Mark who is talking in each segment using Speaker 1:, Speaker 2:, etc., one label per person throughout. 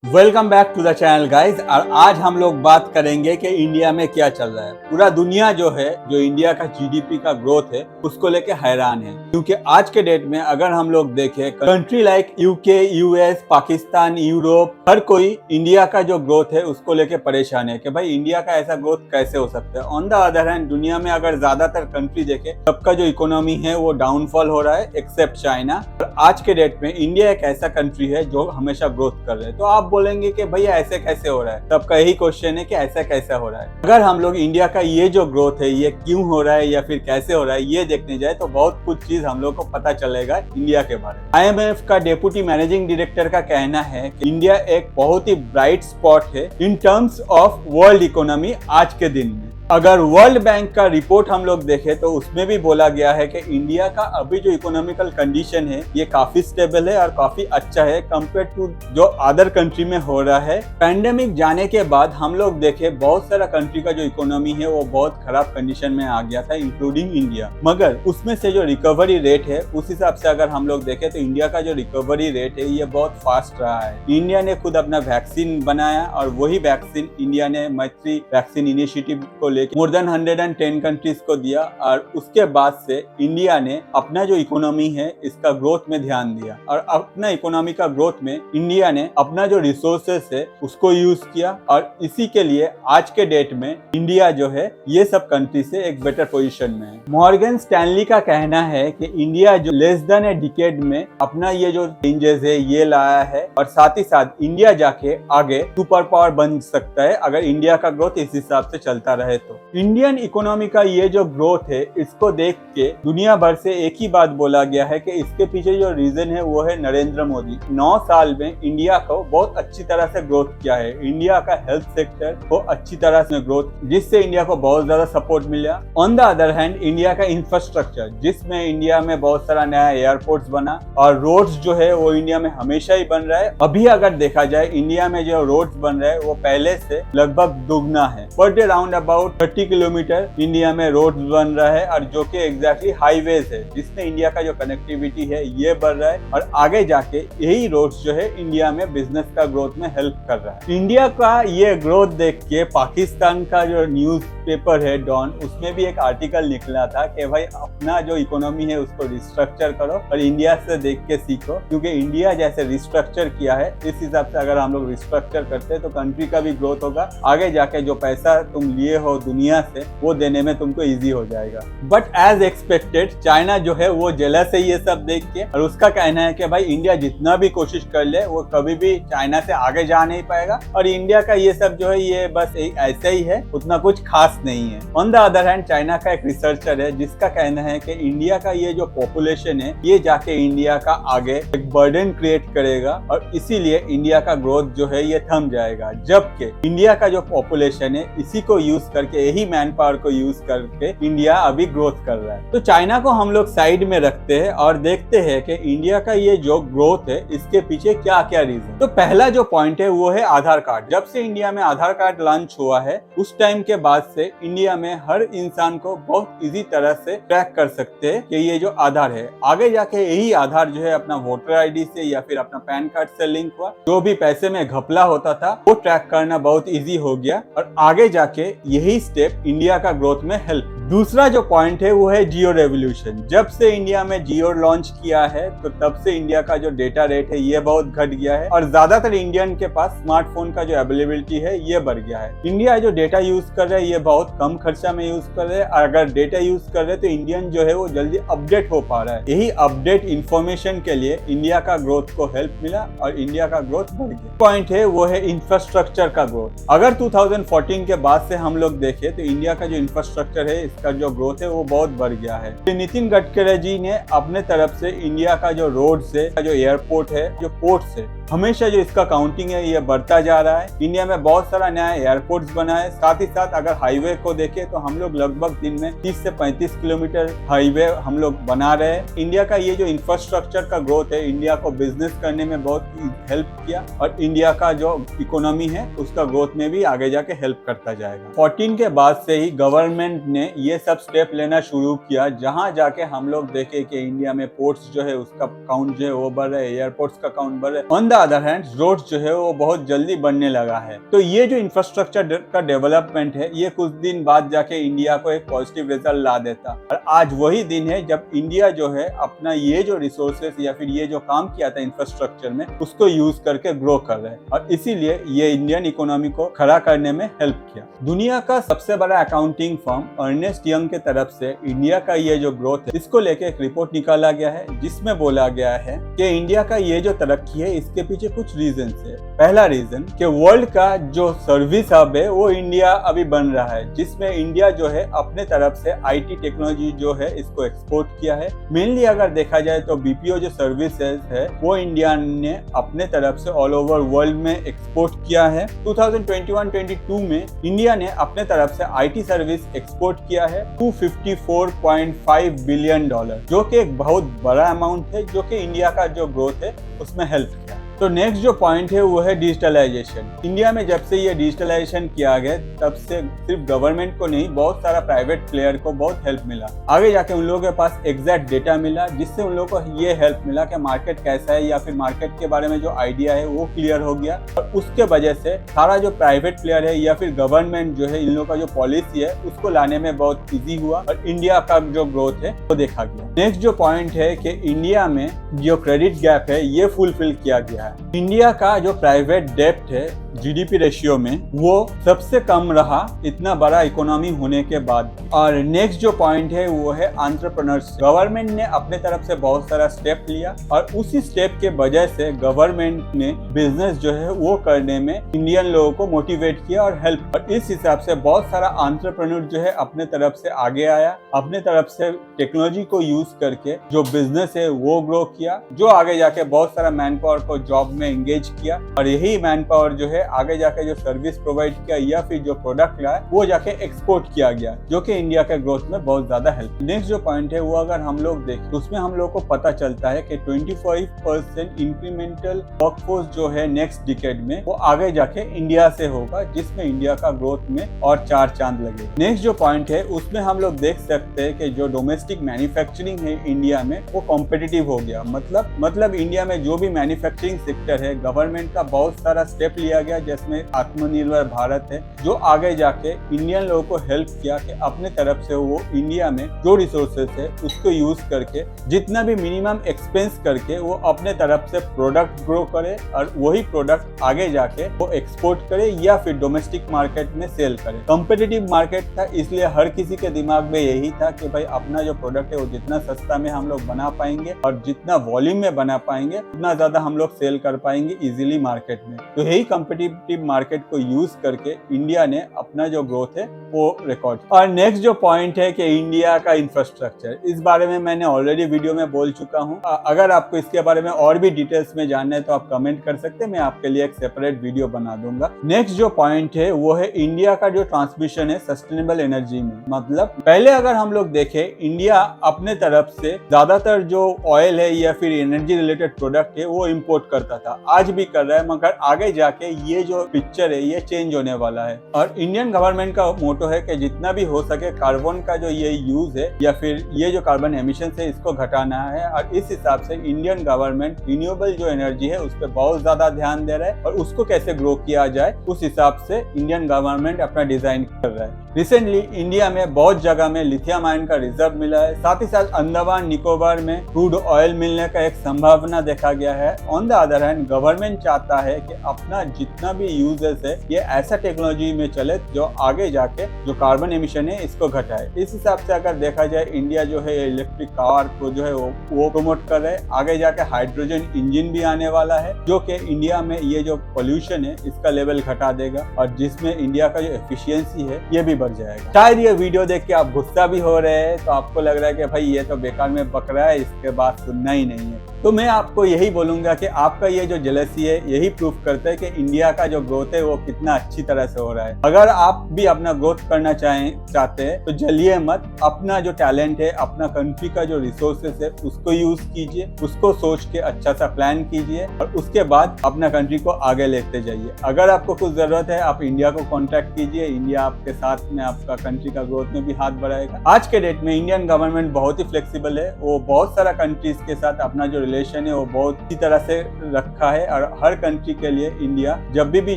Speaker 1: Welcome back to the channel guys. और आज हम लोग बात करेंगे कि इंडिया में क्या चल रहा है। पूरा दुनिया जो है, जो इंडिया का जीडीपी का ग्रोथ है उसको लेके हैरान है, क्योंकि आज के डेट में अगर हम लोग देखें country like UK, US, Pakistan, Europe, हर कोई इंडिया का जो ग्रोथ है उसको लेके परेशान है कि भाई इंडिया का ऐसा ग्रोथ कैसे हो सकता है। ऑन द अदर हैंड दुनिया में अगर ज्यादातर कंट्री देखे, सबका जो इकोनॉमी है वो डाउनफॉल हो रहा है एक्सेप्ट चाइना। और आज के डेट में इंडिया एक ऐसा कंट्री है जो हमेशा ग्रोथ कर रहा है। तो आप बोलेंगे कि भैया ऐसे कैसे हो रहा है, सबका यही क्वेश्चन है कि ऐसा कैसा हो रहा है। अगर हम लोग इंडिया का ये जो ग्रोथ है ये क्यों हो रहा है या फिर कैसे हो रहा है ये देखने जाए तो बहुत कुछ चीज हम लोग को पता चलेगा इंडिया के बारे में। आईएमएफ का डेप्यूटी मैनेजिंग डायरेक्टर का कहना है कि इंडिया एक बहुत ही ब्राइट स्पॉट है in terms of world economy आज के दिन में। अगर वर्ल्ड बैंक का रिपोर्ट हम लोग देखें तो उसमें भी बोला गया है कि इंडिया का अभी जो इकोनॉमिकल कंडीशन है ये काफी स्टेबल है और काफी अच्छा है कंपेयर टू जो अदर कंट्री में हो रहा है। पैंडेमिक जाने के बाद हम लोग देखें बहुत सारा कंट्री का जो इकोनॉमी है वो बहुत खराब कंडीशन में आ गया था, इंक्लूडिंग इंडिया। मगर उसमें से जो रिकवरी रेट है उस हिसाब से अगर हम लोग देखें तो इंडिया का जो रिकवरी रेट है ये बहुत फास्ट रहा है। इंडिया ने खुद अपना वैक्सीन बनाया और वही वैक्सीन इंडिया ने मैत्री वैक्सीन इनिशिएटिव को मोर देन 110 कंट्रीज को दिया। और उसके बाद से इंडिया ने अपना जो इकोनॉमी है इसका ग्रोथ में ध्यान दिया और अपना इकोनॉमी का ग्रोथ में इंडिया ने अपना जो रिसोर्सेस है उसको यूज किया। और इसी के लिए आज के डेट में इंडिया जो है ये सब कंट्री से एक बेटर पोजीशन में है। मॉर्गन स्टैनली का कहना है कि इंडिया जो लेस देन ए डिकेड में अपना ये जो चेंजेस है ये लाया है और साथ ही साथ इंडिया जाके आगे सुपर पावर बन सकता है अगर इंडिया का ग्रोथ इस हिसाब से चलता रहे तो। इंडियन इकोनॉमी का ये जो ग्रोथ है इसको देख के दुनिया भर से एक ही बात बोला गया है कि इसके पीछे जो रीजन है वो है नरेंद्र मोदी। 9 साल में इंडिया को बहुत अच्छी तरह से ग्रोथ किया है। इंडिया का हेल्थ सेक्टर को अच्छी तरह से ग्रोथ, जिससे इंडिया को बहुत ज्यादा सपोर्ट मिला। On the other hand India का इंफ्रास्ट्रक्चर, जिसमें इंडिया में बहुत सारा नया एयरपोर्ट्स बना और रोड्स जो है वो इंडिया में हमेशा ही बन रहा है। अभी अगर देखा जाए इंडिया में जो रोड्स बन रहे हैं वो पहले से लगभग दुगना है। Per day round about 30 kilometre India में रोड बन रहा है और जो कि एग्जैक्टली हाईवेज है, जिसमें इंडिया का जो कनेक्टिविटी है ये बढ़ रहा है। और आगे जाके यही रोड्स जो है इंडिया में बिजनेस का ग्रोथ में हेल्प कर रहा है। इंडिया का ये ग्रोथ देख के पाकिस्तान का जो न्यूज पेपर है डॉन, उसमें भी एक आर्टिकल निकला था कि भाई अपना जो इकोनॉमी है उसको रिस्ट्रक्चर करो और इंडिया से देख के सीखो, क्योंकि इंडिया जैसे रिस्ट्रक्चर किया है इस हिसाब से अगर हम लोग रिस्ट्रक्चर करते हैं तो कंट्री का भी ग्रोथ होगा। आगे जाके जो पैसा तुम लिए हो दुनिया से वो देने में तुमको इजी हो जाएगा। बट एज एक्सपेक्टेड चाइना जो है वो जेलस है ये सब देख के, और उसका कहना है कि भाई इंडिया जितना भी कोशिश कर ले वो कभी भी चाइना से आगे जा नहीं पाएगा और इंडिया का ये सब जो है ये बस ऐसे ही है, उतना कुछ खास नहीं है। On the other hand China का एक रिसर्चर है जिसका कहना है कि इंडिया का ये जो पॉपुलेशन है ये जाके इंडिया का आगे एक बर्डन क्रिएट करेगा और इसीलिए इंडिया का ग्रोथ जो है ये थम जाएगा। जबकि इंडिया का जो पॉपुलेशन है इसी को यूज करके, यही मैन पावर को यूज करके इंडिया अभी ग्रोथ कर रहा है। तो चाइना को हम लोग साइड में रखते हैं और देखते हैं कि इंडिया का ये जो ग्रोथ है इसके पीछे क्या क्या रीजन। तो पहला जो पॉइंट है वो है आधार कार्ड। जब से इंडिया में आधार कार्ड लॉन्च हुआ है उस टाइम के बाद से इंडिया में हर इंसान को बहुत इजी तरह से ट्रैक कर सकते हैं कि ये जो आधार है। आगे जाके यही आधार जो है अपना वोटर आईडी से या फिर अपना पैन कार्ड से लिंक हुआ, जो भी पैसे में घपला होता था वो ट्रैक करना बहुत इजी हो गया और आगे जाके यही स्टेप इंडिया का ग्रोथ में हेल्प। दूसरा जो पॉइंट है वो है जियो रेवोल्यूशन। जब से इंडिया में जियो लॉन्च किया है तो तब से इंडिया का जो डेटा रेट है ये बहुत घट गया है और ज्यादातर इंडियन के पास स्मार्टफोन का जो अवेलेबिलिटी है ये बढ़ गया है। इंडिया जो डेटा यूज कर रहे हैं ये बहुत कम खर्चा में यूज कर रहे हैं। अगर डेटा यूज कर रहे हैं तो इंडियन जो है वो जल्दी अपडेट हो पा रहा है। यही अपडेट इंफॉर्मेशन के लिए इंडिया का ग्रोथ को हेल्प मिला और इंडिया का ग्रोथ बढ़ गया। पॉइंट है वो है इंफ्रास्ट्रक्चर का ग्रोथ। अगर 2014 के बाद से हम लोग देखें तो इंडिया का जो इंफ्रास्ट्रक्चर है का जो ग्रोथ है वो बहुत बढ़ गया है। तो नितिन गडकरी जी ने अपने तरफ से इंडिया का जो रोड से, जो एयरपोर्ट है, जो पोर्ट से, हमेशा जो इसका काउंटिंग है ये बढ़ता जा रहा है। इंडिया में बहुत सारा नया एयरपोर्ट्स बना है। साथ ही साथ अगर हाईवे को देखें तो हम लोग लगभग दिन में 30 से 35 किलोमीटर हाईवे हम लोग बना रहे हैं। इंडिया का ये जो इंफ्रास्ट्रक्चर का ग्रोथ है इंडिया को बिजनेस करने में बहुत हेल्प किया और इंडिया का जो इकोनॉमी है उसका ग्रोथ में भी आगे जाके हेल्प करता जाएगा। 14 के बाद से ही गवर्नमेंट ने ये सब स्टेप लेना शुरू किया, जहां जाके हम लोग देखे कि इंडिया में पोर्ट्स जो है उसका काउंट जो है वो बढ़ रहा है, एयरपोर्ट्स का काउंट बढ़ रहा है। On the other hand road जो है वो बहुत जल्दी बनने लगा है। तो ये जो इंफ्रास्ट्रक्चर का डेवलपमेंट है ये कुछ दिन बाद जाके इंडिया को एक पॉजिटिव रिजल्ट ला देता। और आज वही दिन है जब इंडिया जो है अपना ये जो रिसोर्सेस या फिर ये जो काम किया था इंफ्रास्ट्रक्चर में उसको यूज करके ग्रो कर रहे हैं, और इसीलिए ये इंडियन इकोनॉमी को खड़ा करने में हेल्प किया। दुनिया का सबसे बड़ा अकाउंटिंग फर्म अर्नेस्ट यंग के तरफ से इंडिया का ये जो ग्रोथ है इसको लेके एक रिपोर्ट निकाला गया है, जिसमें बोला गया है कि इंडिया का ये जो तरक्की है इसके पीछे कुछ रीजन है। पहला रीजन कि वर्ल्ड का जो सर्विस हब है वो इंडिया अभी बन रहा है, जिसमें इंडिया जो है अपने तरफ से आईटी टेक्नोलॉजी जो है इसको एक्सपोर्ट किया है। मेनली अगर देखा जाए तो बीपीओ जो सर्विसेज है वो इंडिया ने अपने तरफ से ऑल ओवर वर्ल्ड में एक्सपोर्ट किया है। 2021-22 में इंडिया ने अपने तरफ से आईटी सर्विस एक्सपोर्ट किया है $254.5 बिलियन, जो कि एक बहुत बड़ा अमाउंट है, जो कि इंडिया का जो ग्रोथ है उसमें हेल्प किया। तो नेक्स्ट जो पॉइंट है वो है डिजिटलाइजेशन। इंडिया में जब से ये डिजिटलाइजेशन किया गया तब से सिर्फ गवर्नमेंट को नहीं बहुत सारा प्राइवेट प्लेयर को बहुत हेल्प मिला। आगे जाके उन लोगों के पास एग्जैक्ट डेटा मिला, जिससे उन लोगों को ये हेल्प मिला कि मार्केट कैसा है या फिर मार्केट के बारे में जो आइडिया है वो क्लियर हो गया। और उसके वजह से सारा जो प्राइवेट प्लेयर है या फिर गवर्नमेंट जो है इन लोगों का जो पॉलिसी है उसको लाने में बहुत ईजी हुआ और इंडिया का जो ग्रोथ है वो देखा गया। नेक्स्ट जो पॉइंट है कि इंडिया में जो क्रेडिट गैप है ये फुलफिल किया गया है। इंडिया का जो प्राइवेट डेब्ट है जीडीपी रेशियो में वो सबसे कम रहा इतना बड़ा इकोनॉमी होने के बाद। और नेक्स्ट जो पॉइंट है वो है एंटरप्रेन्योरशिप। गवर्नमेंट ने अपने तरफ से बहुत सारा स्टेप लिया और उसी स्टेप के वजह से गवर्नमेंट ने बिजनेस जो है वो करने में इंडियन लोगों को मोटिवेट किया और हेल्प। और इस हिसाब से बहुत सारा एंटरप्रेन्योर जो है अपने तरफ से आगे आया, अपने तरफ से टेक्नोलॉजी को यूज करके जो बिजनेस है वो ग्रो किया, जो आगे जाके बहुत सारा मैन पावर को जॉब में एंगेज किया। और यही मैन पावर जो है आगे जाके जो सर्विस प्रोवाइड किया या फिर जो प्रोडक्ट लाया वो जाके एक्सपोर्ट किया गया, जो कि इंडिया के ग्रोथ में बहुत ज्यादा हेल्प। नेक्स्ट जो पॉइंट है वो अगर हम लोग देखें तो उसमें हम लोग को पता चलता है कि 25% इंक्रीमेंटल वर्कफोर्स जो है नेक्स्ट डिकेड में वो आगे जाके इंडिया से होगा, जिसमें इंडिया का ग्रोथ में और 4 चांद लगे। नेक्स्ट जो पॉइंट है उसमें हम लोग देख सकते हैं कि जो डोमेस्टिक मैन्युफैक्चरिंग है इंडिया में वो कॉम्पिटिटिव हो गया। मतलब इंडिया में जो भी मैन्युफैक्चरिंग सेक्टर है गवर्नमेंट का बहुत सारा स्टेप लिया गया, जिसमें आत्मनिर्भर भारत है, जो आगे जाके इंडियन लोगों को हेल्प किया कि अपने तरफ से वो इंडिया में जो रिसोर्सेस है उसको यूज करके जितना भी मिनिमम एक्सपेंस करके वो अपने तरफ से प्रोडक्ट ग्रो करे और वही प्रोडक्ट आगे जाके वो एक्सपोर्ट करे या फिर डोमेस्टिक मार्केट में सेल करे। कॉम्पिटिटिव मार्केट था, इसलिए हर किसी के दिमाग में यही था कि भाई अपना जो प्रोडक्ट है वो जितना सस्ता में हम लोग बना पाएंगे और जितना वॉल्यूम में बना पाएंगे उतना ज्यादा हम लोग सेल कर पाएंगे इजीली मार्केट में। तो यही कॉम्पिटिटिव मार्केट को यूज करके इंडिया ने अपना जो ग्रोथ है वो रिकॉर्ड। और नेक्स्ट जो पॉइंट है कि इंडिया का इंफ्रास्ट्रक्चर, इस बारे में मैंने ऑलरेडी वीडियो में बोल चुका हूँ। अगर आपको इसके बारे में और भी डिटेल्स में जानना है तो आप कमेंट कर सकते हैं, मैं आपके लिए एक सेपरेट वीडियो बना दूंगा। नेक्स्ट जो पॉइंट है वो है इंडिया का जो ट्रांसमिशन है सस्टेनेबल एनर्जी में। मतलब पहले अगर हम लोग देखें इंडिया अपने तरफ से ज्यादातर जो ऑयल है या फिर एनर्जी रिलेटेड प्रोडक्ट है वो इम्पोर्ट करता था, आज भी कर रहा है, मगर आगे जाके ये जो पिक्चर है ये चेंज होने वाला है। और इंडियन गवर्नमेंट का मोटो है कि जितना भी हो सके कार्बन का जो ये यूज है या फिर ये जो कार्बन एमिशन है इसको घटाना है। और इस हिसाब से इंडियन गवर्नमेंट रिन्यूएबल जो एनर्जी है उस पर बहुत ज्यादा ध्यान दे रहा है और उसको कैसे ग्रो किया जाए उस हिसाब से इंडियन गवर्नमेंट अपना डिजाइन कर रहा है। रिसेंटली इंडिया में बहुत जगह में लिथियम आयन का रिजर्व मिला है, साथ ही साथ अंडमान निकोबार में क्रूड ऑयल मिलने का एक संभावना देखा गया है। On the other hand government चाहता है कि अपना जितना भी यूजेस है ये ऐसा टेक्नोलॉजी में चले जो आगे जाके जो कार्बन एमिशन है इसको घटाए। इस हिसाब से अगर देखा जाए इंडिया जो है इलेक्ट्रिक कार को जो है वो प्रमोट कर रहे हैं। आगे जाके हाइड्रोजन इंजन भी आने वाला है जो कि इंडिया में ये जो पोल्यूशन है इसका लेवल घटा देगा और जिसमें इंडिया का जो एफिशिएंसी है ये भी बढ़ जाएगा। शायद ये वीडियो देख के आप गुस्सा भी हो रहे हैं, तो आपको लग रहा है कि भाई ये तो बेकार में बक रहा है, इसके बाद सुनना ही नहीं है। तो मैं आपको यही बोलूंगा कि आपका ये जो जेलसी है यही प्रूफ करता है कि इंडिया का जो ग्रोथ है वो कितना अच्छी तरह से हो रहा है। अगर आप भी अपना ग्रोथ करना चाहते हैं तो जलिए मत, अपना जो टैलेंट है, अपना कंट्री का जो रिसोर्सेस है उसको यूज कीजिए, उसको सोच के अच्छा सा प्लान कीजिए और उसके बाद अपना कंट्री को आगे लेते जाइए। अगर आपको कुछ जरूरत है आप इंडिया को कॉन्टेक्ट कीजिए, इंडिया आपके साथ में आपका कंट्री का ग्रोथ में भी हाथ बढ़ाएगा। आज के डेट में इंडियन गवर्नमेंट बहुत ही फ्लेक्सिबल है, वो बहुत सारा कंट्रीज के साथ अपना जो रिलेशन है वो बहुत ही तरह से रखा है और हर कंट्री के लिए इंडिया जब भी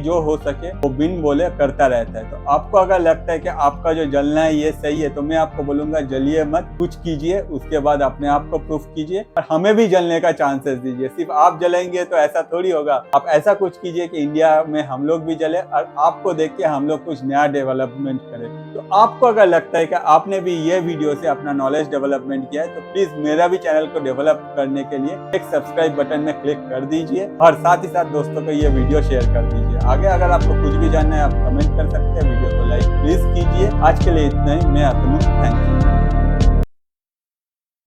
Speaker 1: जो हो सके वो बिन बोले करता रहता है। तो आपको अगर लगता है कि आपका जो जलना है ये सही है तो मैं आपको बोलूंगा जलिए मत, कुछ कीजिए, उसके बाद अपने आप को प्रूफ कीजिए और हमें भी जलने का चांसेस दीजिए। सिर्फ आप जलेंगे तो ऐसा थोड़ी होगा, आप ऐसा कुछ कीजिए कि इंडिया में हम लोग भी जले और आपको देख के हम लोग कुछ नया डेवलपमेंट करें। तो आपको अगर लगता है कि आपने भी ये वीडियो से अपना नॉलेज डेवलपमेंट किया है तो प्लीज मेरा भी चैनल को डेवलप करने के लिए एक सब्सक्राइब बटन में क्लिक कर दीजिए और साथ ही साथ दोस्तों को ये वीडियो शेयर कर दीजिए। आगे अगर आपको कुछ भी जानना है आप कमेंट कर सकते हैं, वीडियो को लाइक प्लीज कीजिए। आज के लिए इतना ही, मैं अतनु, थैंक यू।